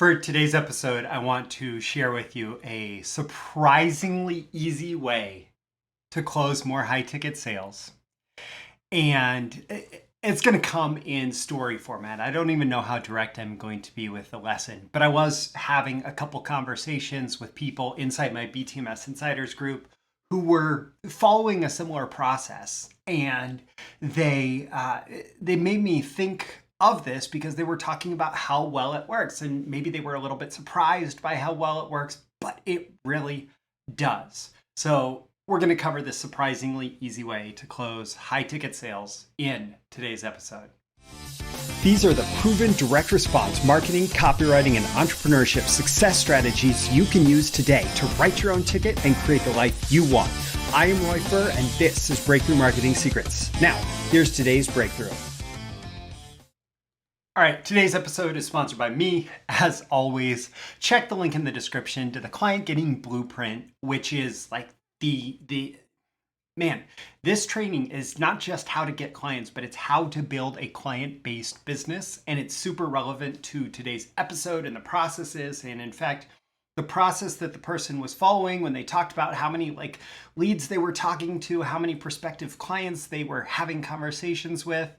For today's episode, I want to share with you a surprisingly easy way to close more high ticket sales. And it's going to come in story format. I don't even know how direct I'm going to be with the lesson, but I was having a couple conversations with people inside my BTMS Insiders group who were following a similar process, and they made me think of this because they were talking about how well it works, and maybe they were a little bit surprised by how well it works, but it really does. So we're going to cover this surprisingly easy way to close high ticket sales in today's episode. These are the proven direct response marketing, copywriting, and entrepreneurship success strategies you can use today to write your own ticket and create the life you want. I am Roy Furr, and this is Breakthrough Marketing Secrets. Now, here's today's breakthrough. All right, today's episode is sponsored by me. As always, check the link in the description to the Client Getting Blueprint, which is like this training is not just how to get clients, but it's how to build a client-based business. And it's super relevant to today's episode and the processes. And in fact, the process that the person was following when they talked about how many leads they were talking to, how many prospective clients they were having conversations with,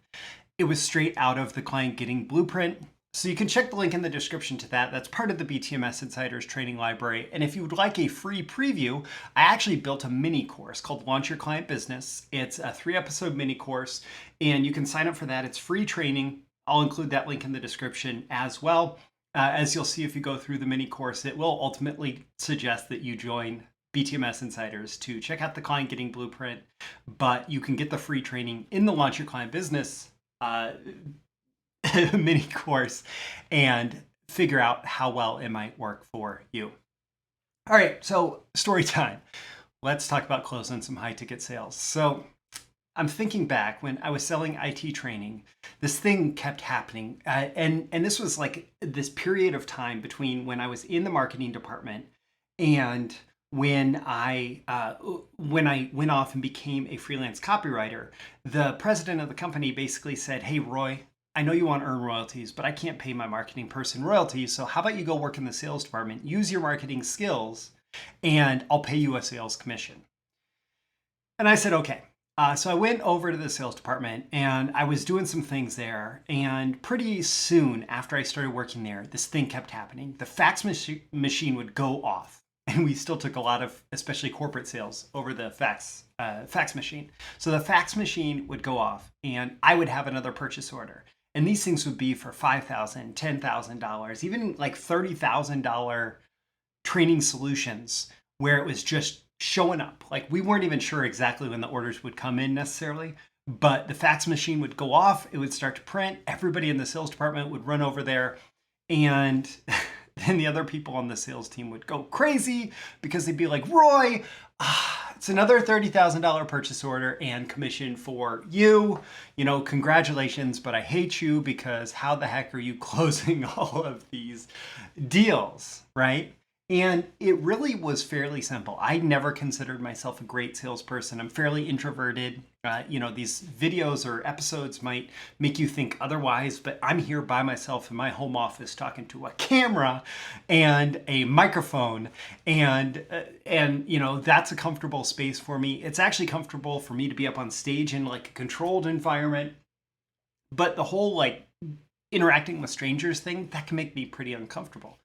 it was straight out of the Client Getting Blueprint. So you can check the link in the description to that. That's part of the BTMS Insiders training library. And if you would like a free preview, I actually built a mini course called Launch Your Client Business. It's a 3-episode mini course, and you can sign up for that. It's free training. I'll include that link in the description as well. As you'll see, if you go through the mini course, it will ultimately suggest that you join BTMS Insiders to check out the Client Getting Blueprint, but you can get the free training in the Launch Your Client Business mini course and figure out how well it might work for you. All right, so story time. Let's talk about closing some high ticket sales. So I'm thinking back when I was selling IT training, this thing kept happening. And this was like this period of time between when I was in the marketing department and when I went off and became a freelance copywriter. The president of the company basically said, "Hey, Roy, I know you want to earn royalties, but I can't pay my marketing person royalties. So how about you go work in the sales department, use your marketing skills, and I'll pay you a sales commission." And I said, okay. So I went over to the sales department and I was doing some things there. And pretty soon after I started working there, this thing kept happening. The fax machine would go off. And we still took a lot of, especially corporate sales, over the fax machine. So the fax machine would go off and I would have another purchase order. And these things would be for $5,000, $10,000, even like $30,000 training solutions where it was just showing up. Like we weren't even sure exactly when the orders would come in necessarily, but the fax machine would go off, it would start to print, everybody in the sales department would run over there, and then the other people on the sales team would go crazy because they'd be like, "Roy, it's another $30,000 purchase order and commission for you. You know, congratulations, but I hate you because how the heck are you closing all of these deals?" Right? And it really was fairly simple. I never considered myself a great salesperson. I'm fairly introverted. These videos or episodes might make you think otherwise, but I'm here by myself in my home office talking to a camera and a microphone, and that's a comfortable space for me. It's actually comfortable for me to be up on stage in like a controlled environment, but the whole interacting with strangers thing, that can make me pretty uncomfortable.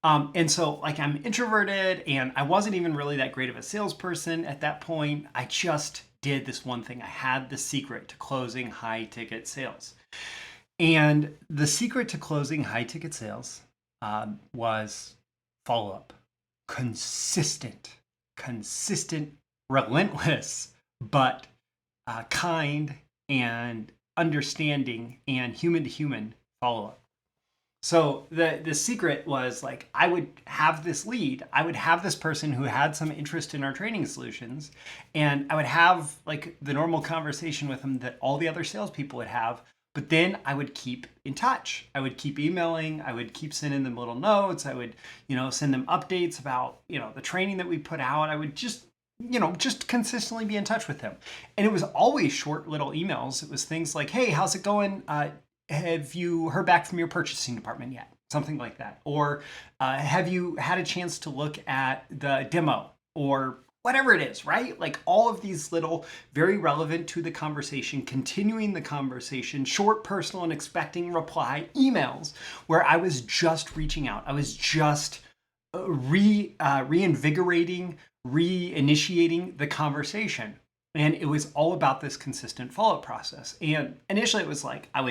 And so I'm introverted and I wasn't even really that great of a salesperson at that point. I just did this one thing. I had the secret to closing high ticket sales. And the secret to closing high ticket sales was follow-up. Consistent, relentless, but kind and understanding and human to human follow-up. So the secret was I would have this lead, I would have this person who had some interest in our training solutions, and I would have the normal conversation with them that all the other salespeople would have, but then I would keep in touch. I would keep emailing, I would keep sending them little notes, I would, send them updates about, the training that we put out. I would just consistently be in touch with them. And it was always short little emails. It was things like, "Hey, how's it going? Have you heard back from your purchasing department yet?" something like that. Or have you had a chance to look at the demo, or whatever it is, right? Like all of these little, very relevant to the conversation, continuing the conversation, short, personal, and expecting reply emails where I was just reaching out. I was just reinvigorating, reinitiating the conversation. And it was all about this consistent follow-up process. And initially it was like, I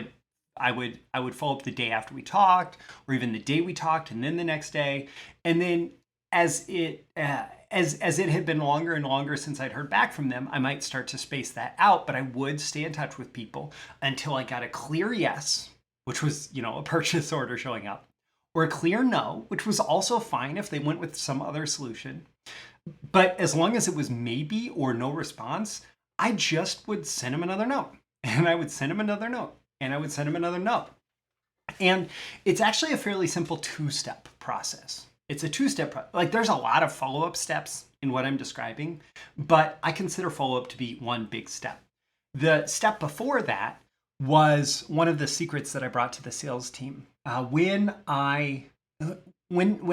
would follow up the day after we talked, or even the day we talked, and then the next day. And then as it had been longer and longer since I'd heard back from them, I might start to space that out, but I would stay in touch with people until I got a clear yes, which was, a purchase order showing up, or a clear no, which was also fine if they went with some other solution. But as long as it was maybe or no response, I just would send them another note, and I would send them another note, and I would send them another note. And it's actually a fairly simple two-step process. It's a two-step, like there's a lot of follow-up steps in what I'm describing, but I consider follow-up to be one big step. The step before that was one of the secrets that I brought to the sales team. When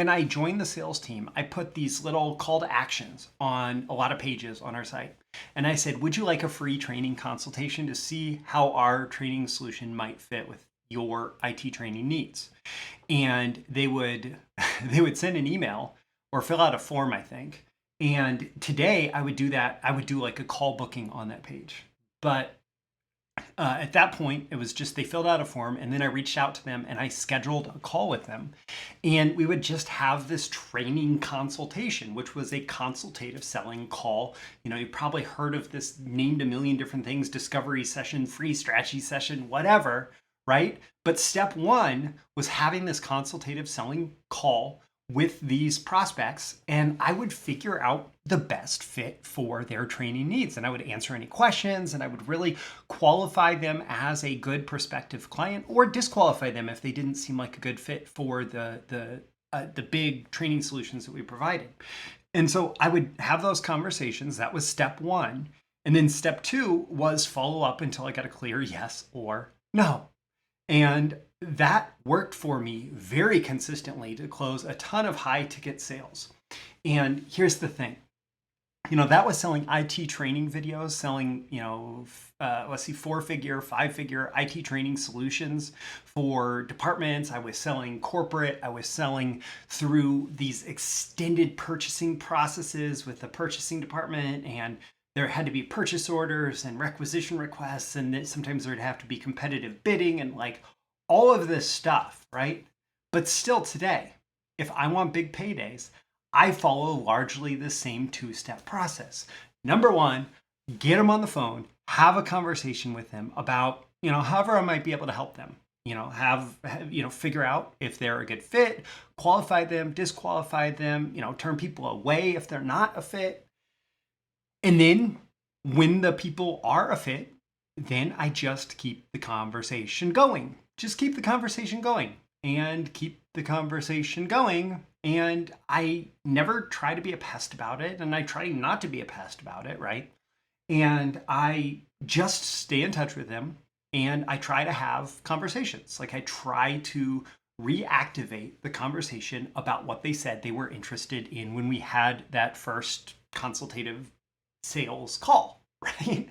I joined the sales team, I put these little call to actions on a lot of pages on our site. And I said, would you like a free training consultation to see how our training solution might fit with your IT training needs? And they would send an email or fill out a form, I think. And today I would do that. I would do like a call booking on that page. But at that point, it was just they filled out a form, and then I reached out to them and I scheduled a call with them. And we would just have this training consultation, which was a consultative selling call. You probably heard of this named a million different things: discovery session, free strategy session, whatever, right? But step one was having this consultative selling call with these prospects, and I would figure out the best fit for their training needs. And I would answer any questions, and I would really qualify them as a good prospective client, or disqualify them if they didn't seem like a good fit for the big training solutions that we provided. And so I would have those conversations. That was step one. And then step two was follow up until I got a clear yes or no. And that worked for me very consistently to close a ton of high ticket sales. And here's the thing, that was selling IT training videos, selling, 4-figure, 5-figure IT training solutions for departments. I was selling corporate. I was selling through these extended purchasing processes with the purchasing department, and there had to be purchase orders and requisition requests, and then sometimes there'd have to be competitive bidding and like all of this stuff, right? But still today, if I want big paydays, I follow largely the same two-step process. Number one, get them on the phone, have a conversation with them about, however I might be able to help them. Figure out if they're a good fit, qualify them, disqualify them, turn people away if they're not a fit. And then when the people are a fit, then I just keep the conversation going. Just keep the conversation going and keep the conversation going. And I never try to be a pest about it. And I try not to be a pest about it, right? And I just stay in touch with them, and I try to have conversations. Like I try to reactivate the conversation about what they said they were interested in when we had that first consultative sales call, right?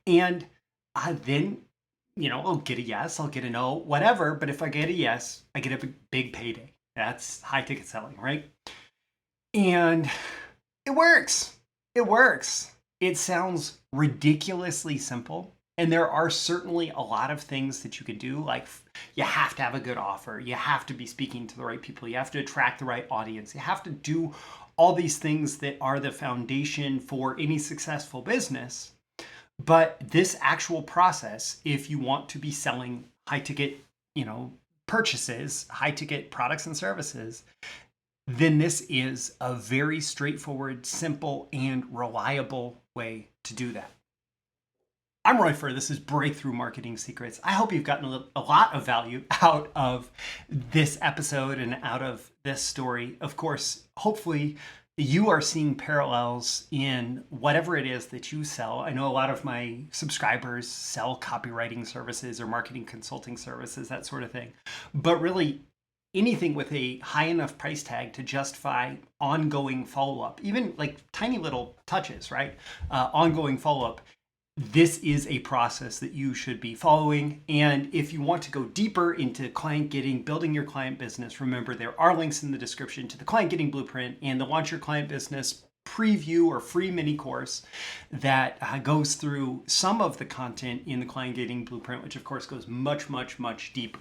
And then, I'll get a yes, I'll get a no, whatever. But if I get a yes, I get a big payday. That's high ticket selling, right? And it works. It works. It sounds ridiculously simple. And there are certainly a lot of things that you can do. Like you have to have a good offer. You have to be speaking to the right people. You have to attract the right audience. You have to do all these things that are the foundation for any successful business. But this actual process, if you want to be selling high ticket, purchases, high ticket products and services, then this is a very straightforward, simple, and reliable way to do that. I'm Roy Furr. This is Breakthrough Marketing Secrets. I hope you've gotten a lot of value out of this episode and out of this story. Of course, hopefully you are seeing parallels in whatever it is that you sell. I know a lot of my subscribers sell copywriting services or marketing consulting services, that sort of thing. But really, anything with a high enough price tag to justify ongoing follow-up, even like tiny little touches, right? Ongoing follow-up. This is a process that you should be following. And if you want to go deeper into building your client business, remember there are links in the description to the Client Getting Blueprint and the Launch Your Client Business preview or free mini course that goes through some of the content in the Client Getting Blueprint, which of course goes much, much, much deeper.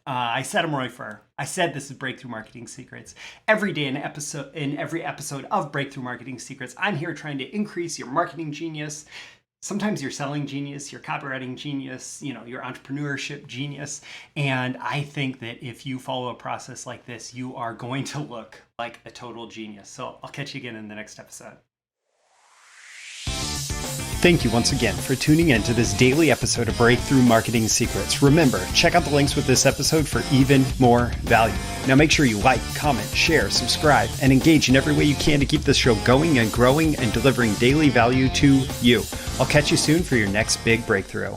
I said I'm Roy Furr. I said this is Breakthrough Marketing Secrets. Every day in every episode of Breakthrough Marketing Secrets, I'm here trying to increase your marketing genius, sometimes your selling genius, your copywriting genius, your entrepreneurship genius. And I think that if you follow a process like this, you are going to look like a total genius. So I'll catch you again in the next episode. Thank you once again for tuning in to this daily episode of Breakthrough Marketing Secrets. Remember, check out the links with this episode for even more value. Now make sure you like, comment, share, subscribe, and engage in every way you can to keep this show going and growing and delivering daily value to you. I'll catch you soon for your next big breakthrough.